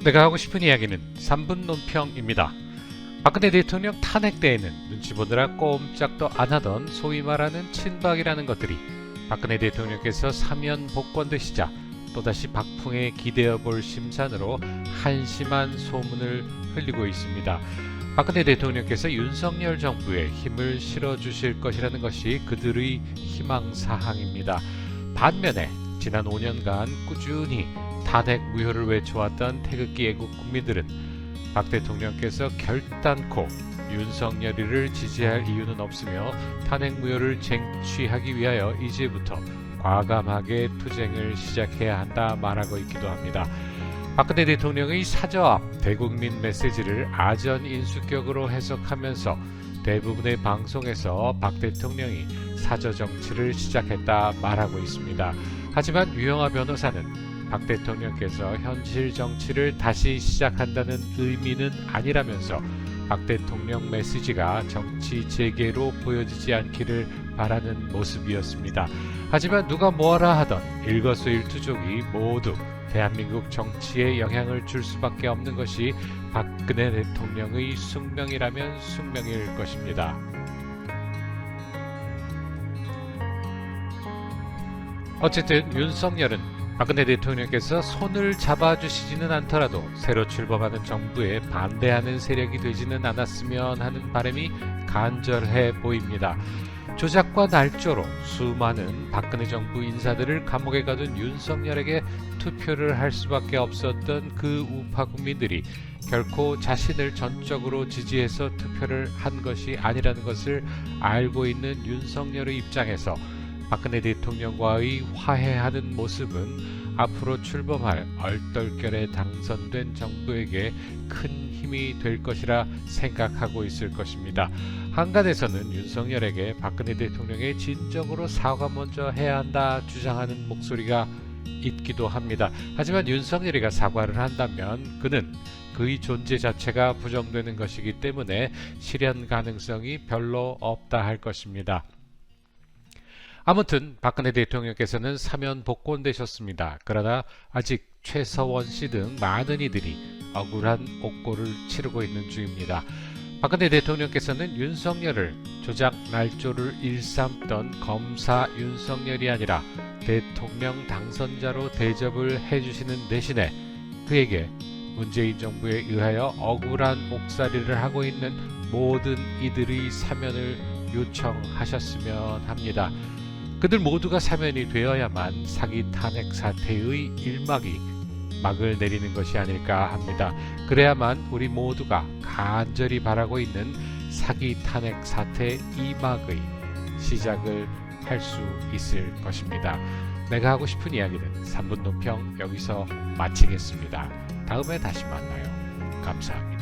내가 하고 싶은 이야기는 3분 논평입니다. 박근혜 대통령 탄핵 때에는 눈치 보느라 꼼짝도 안 하던 소위 말하는 친박이라는 것들이 박근혜 대통령께서 사면 복권되시자 또다시 박풍에 기대어 볼 심산으로 한심한 소문을 흘리고 있습니다. 박근혜 대통령께서 윤석열 정부에 힘을 실어주실 것이라는 것이 그들의 희망사항입니다. 반면에 지난 5년간 꾸준히 탄핵 무효를 외쳐왔던 태극기 애국 국민들은 박 대통령께서 결단코 윤석열이를 지지할 이유는 없으며 탄핵 무효를 쟁취하기 위하여 이제부터 과감하게 투쟁을 시작해야 한다 말하고 있기도 합니다. 박근혜 대통령의 사저압 대국민 메시지를 아전인수격으로 해석하면서 대부분의 방송에서 박 대통령이 사저정치를 시작했다 말하고 있습니다. 하지만 유영하 변호사는 박 대통령께서 현실 정치를 다시 시작한다는 의미는 아니라면서 박 대통령 메시지가 정치 재개로 보여지지 않기를 바라는 모습이었습니다. 하지만 누가 뭐라 하던 일거수일투족이 모두 대한민국 정치에 영향을 줄 수밖에 없는 것이 박근혜 대통령의 숙명이라면 숙명일 것입니다. 어쨌든 윤석열은 박근혜 대통령께서 손을 잡아주시지는 않더라도 새로 출범하는 정부에 반대하는 세력이 되지는 않았으면 하는 바람이 간절해 보입니다. 조작과 날조로 수많은 박근혜 정부 인사들을 감옥에 가둔 윤석열에게 투표를 할 수밖에 없었던 그 우파 국민들이 결코 자신을 전적으로 지지해서 투표를 한 것이 아니라는 것을 알고 있는 윤석열의 입장에서 박근혜 대통령과의 화해하는 모습은 앞으로 출범할 얼떨결에 당선된 정부에게 큰 힘이 될 것이라 생각하고 있을 것입니다. 한간에서는 윤석열에게 박근혜 대통령의 진정으로 사과 먼저 해야 한다 주장하는 목소리가 있기도 합니다. 하지만 윤석열이가 사과를 한다면 그는 그의 존재 자체가 부정되는 것이기 때문에 실현 가능성이 별로 없다 할 것입니다. 아무튼 박근혜 대통령께서는 사면 복권되셨습니다. 그러나 아직 최서원 씨 등 많은 이들이 억울한 옥고를 치르고 있는 중입니다. 박근혜 대통령께서는 윤석열을 조작 날조를 일삼던 검사 윤석열이 아니라 대통령 당선자로 대접을 해주시는 대신에 그에게 문재인 정부에 의하여 억울한 옥살이를 하고 있는 모든 이들의 사면을 요청하셨으면 합니다. 그들 모두가 사면이 되어야만 사기 탄핵 사태의 일막이 막을 내리는 것이 아닐까 합니다. 그래야만 우리 모두가 간절히 바라고 있는 사기 탄핵 사태 이막의 시작을 할 수 있을 것입니다. 내가 하고 싶은 이야기는 3분 논평 여기서 마치겠습니다. 다음에 다시 만나요. 감사합니다.